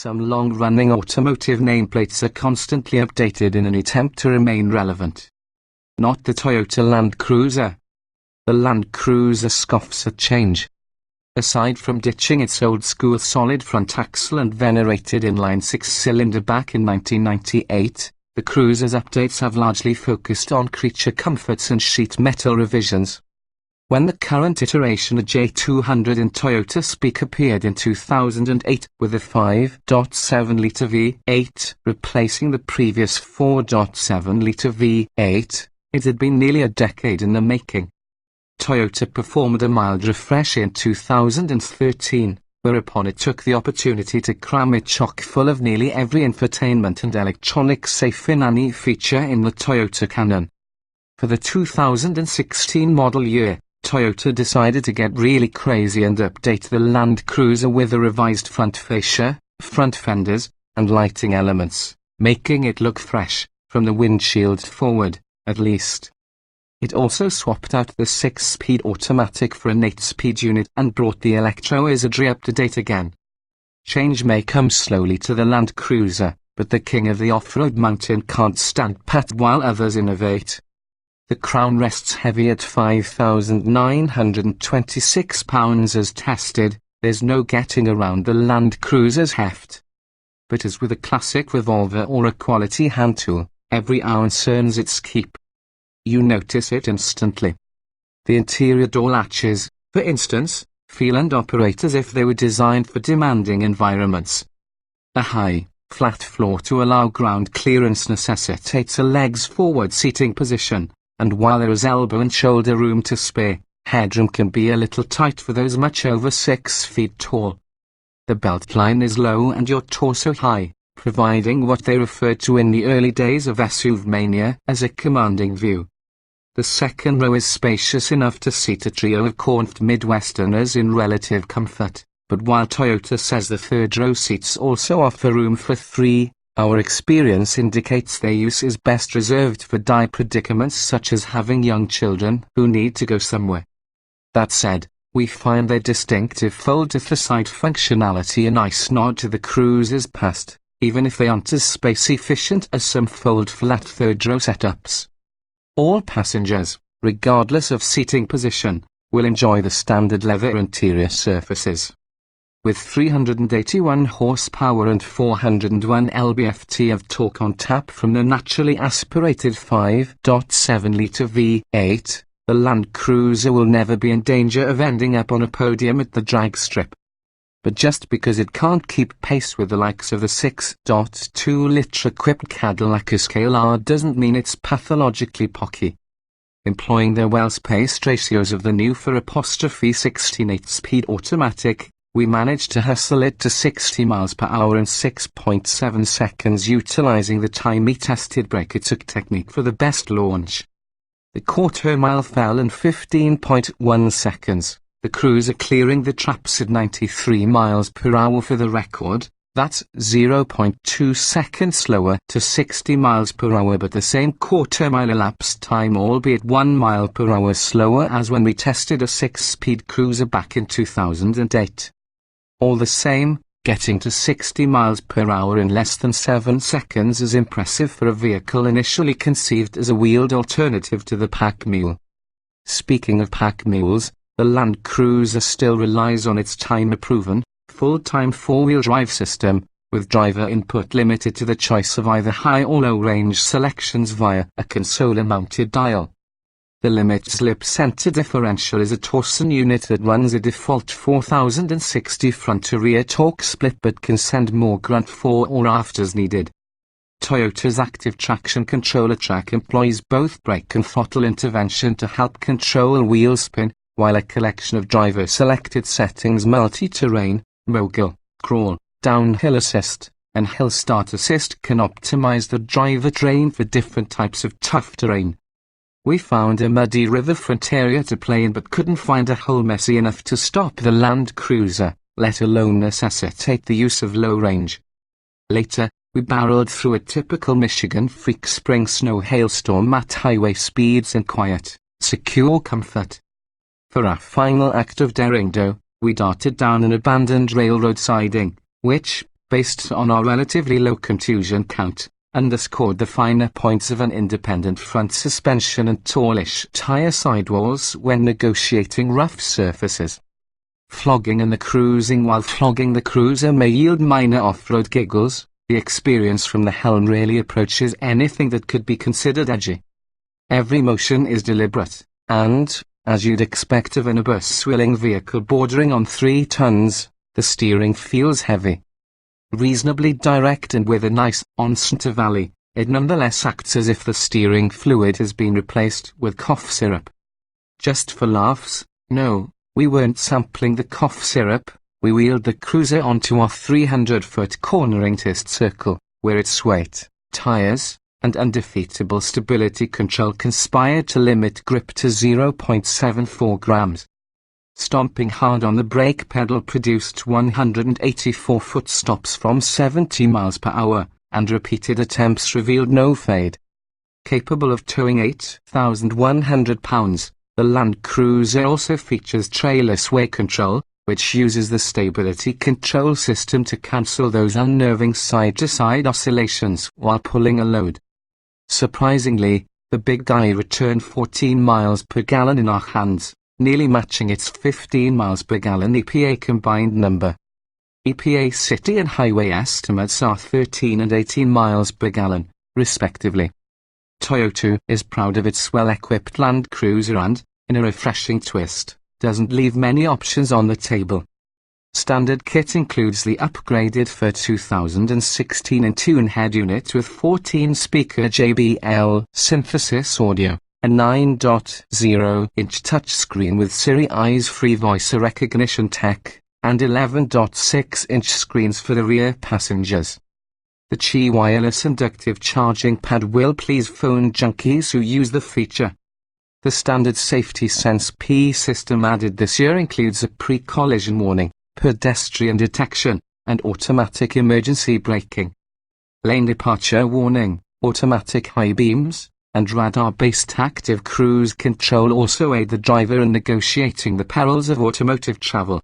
some long-running automotive nameplates are constantly updated in an attempt to remain relevant. Not the Toyota Land Cruiser. The Land Cruiser scoffs at change. Aside from ditching its old-school solid front axle and venerated inline six-cylinder back in 1998, the Cruiser's updates have largely focused on creature comforts and sheet metal revisions. When the current iteration of J200 in Toyota Speak appeared in 2008 with a 5.7-litre V8 replacing the previous 4.7-litre V8, it had been nearly a decade in the making. Toyota performed a mild refresh in 2013, whereupon it took the opportunity to cram it chock full of nearly every infotainment and electronic safe in any feature in the Toyota canon. For the 2016 model year, Toyota decided to get really crazy and update the Land Cruiser with a revised front fascia, front fenders, and lighting elements, making it look fresh, from the windshield forward, at least. It also swapped out the 6-speed automatic for an 8-speed unit and brought the electro-wizardry up to date again. Change may come slowly to the Land Cruiser, but the king of the off-road mountain can't stand pat while others innovate. The crown rests heavy at 5,926 pounds as tested. There's no getting around the Land Cruiser's heft. But as with a classic revolver or a quality hand tool, every ounce earns its keep. You notice it instantly. The interior door latches, for instance, feel and operate as if they were designed for demanding environments. A high, flat floor to allow ground clearance necessitates a legs-forward seating position, and while there is elbow and shoulder room to spare, headroom can be a little tight for those much over 6 feet tall. The beltline is low and your torso high, providing what they referred to in the early days of SUV mania as a commanding view. The second row is spacious enough to seat a trio of corned Midwesterners in relative comfort, but while Toyota says the third row seats also offer room for 3, our experience indicates their use is best reserved for dire predicaments such as having young children who need to go somewhere. That said, we find their distinctive fold-to-the-side functionality a nice nod to the Cruiser's past, even if they aren't as space-efficient as some fold-flat third-row setups. All passengers, regardless of seating position, will enjoy the standard leather interior surfaces. With 381 horsepower and 401 lb-ft of torque on tap from the naturally aspirated 5.7-litre V8, the Land Cruiser will never be in danger of ending up on a podium at the drag strip. But just because it can't keep pace with the likes of the 6.2-litre equipped Cadillac Escalade doesn't mean it's pathologically pocky. Employing the well-spaced ratios of the new 4'16 8-speed automatic, we managed to hustle it to 60 miles per hour in 6.7 seconds utilizing the time-tested brake-it-took technique for the best launch. The quarter-mile fell in 15.1 seconds, the Cruiser clearing the traps at 93 miles per hour for the record. That's 0.2 seconds slower to 60 miles per hour but the same quarter-mile elapsed time albeit 1 mile per hour slower as when we tested a 6-speed Cruiser back in 2008. All the same, getting to 60 miles per hour in less than 7 seconds is impressive for a vehicle initially conceived as a wheeled alternative to the pack mule. Speaking of pack mules, the Land Cruiser still relies on its time-proven, full-time four-wheel drive system, with driver input limited to the choice of either high or low-range selections via a console-mounted dial. The limit-slip center differential is a Torsen unit that runs a default 4060 front-to-rear torque split but can send more grunt fore or aft as needed. Toyota's active traction controller track employs both brake and throttle intervention to help control wheel spin, while a collection of driver-selected settings multi-terrain, mogul, crawl, downhill assist, and hill start assist can optimize the drivetrain for different types of tough terrain. We found a muddy riverfront area to play in but couldn't find a hole messy enough to stop the Land Cruiser, let alone necessitate the use of low range. Later, we barreled through a typical Michigan freak spring snow hailstorm at highway speeds in quiet, secure comfort. For our final act of daring do, we darted down an abandoned railroad siding, which, based on our relatively low contusion count, underscored the finer points of an independent front suspension and tallish tire sidewalls when negotiating rough surfaces. Flogging and the cruising. While flogging the cruiser may yield minor off-road giggles, the experience from the helm rarely approaches anything that could be considered edgy. Every motion is deliberate, and, as you'd expect of an above-swilling vehicle bordering on 3 tons, the steering feels heavy. Reasonably direct and with a nice onset to valley, it nonetheless acts as if the steering fluid has been replaced with cough syrup. Just for laughs, no, we weren't sampling the cough syrup. We wheeled the cruiser onto our 300-foot cornering test circle, where its weight, tires, and undefeatable stability control conspired to limit grip to 0.74 grams. Stomping hard on the brake pedal produced 184 foot stops from 70 miles per hour, and repeated attempts revealed no fade. Capable of towing 8,100 pounds, the Land Cruiser also features trailer sway control, which uses the stability control system to cancel those unnerving side-to-side oscillations while pulling a load. Surprisingly, the big guy returned 14 miles per gallon in our hands, nearly matching its 15 miles per gallon EPA combined number. EPA city and highway estimates are 13 and 18 miles per gallon, respectively. Toyota is proud of its well-equipped Land Cruiser and, in a refreshing twist, doesn't leave many options on the table. Standard kit includes the upgraded for 2016 Entune head unit with 14-speaker JBL synthesis audio, a 9.0-inch touchscreen with Siri eyes-free voice recognition tech, and 11.6-inch screens for the rear passengers. The Qi wireless inductive charging pad will please phone junkies who use the feature. The standard Safety Sense P system added this year includes a pre-collision warning, pedestrian detection, and automatic emergency braking. Lane departure warning, automatic high beams, and radar-based active cruise control also aid the driver in negotiating the perils of automotive travel.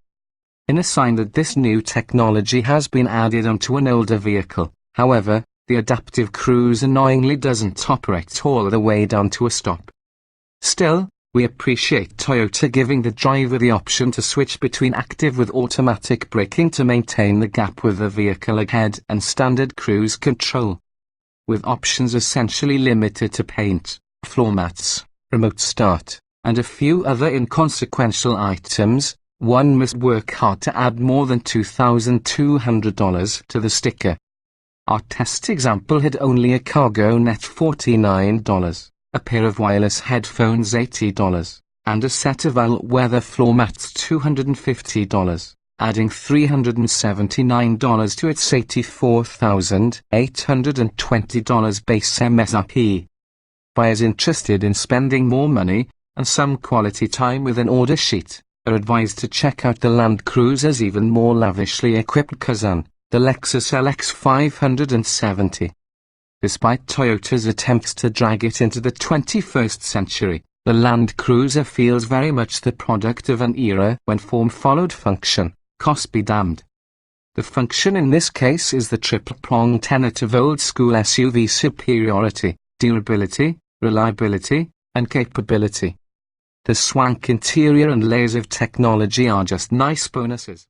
In a sign that this new technology has been added onto an older vehicle, however, the adaptive cruise annoyingly doesn't operate all the way down to a stop. Still, we appreciate Toyota giving the driver the option to switch between active with automatic braking to maintain the gap with the vehicle ahead and standard cruise control. With options essentially limited to paint, floor mats, remote start, and a few other inconsequential items, one must work hard to add more than $2,200 to the sticker. Our test example had only a cargo net $49, a pair of wireless headphones $80, and a set of all-weather floor mats $250, adding $379 to its $84,820 base MSRP. Buyers interested in spending more money, and some quality time with an order sheet, are advised to check out the Land Cruiser's even more lavishly equipped cousin, the Lexus LX 570. Despite Toyota's attempts to drag it into the 21st century, the Land Cruiser feels very much the product of an era when form followed function, cost be damned. The function in this case is the triple-pronged tenet of old-school SUV superiority, durability, reliability, and capability. The swank interior and layers of technology are just nice bonuses.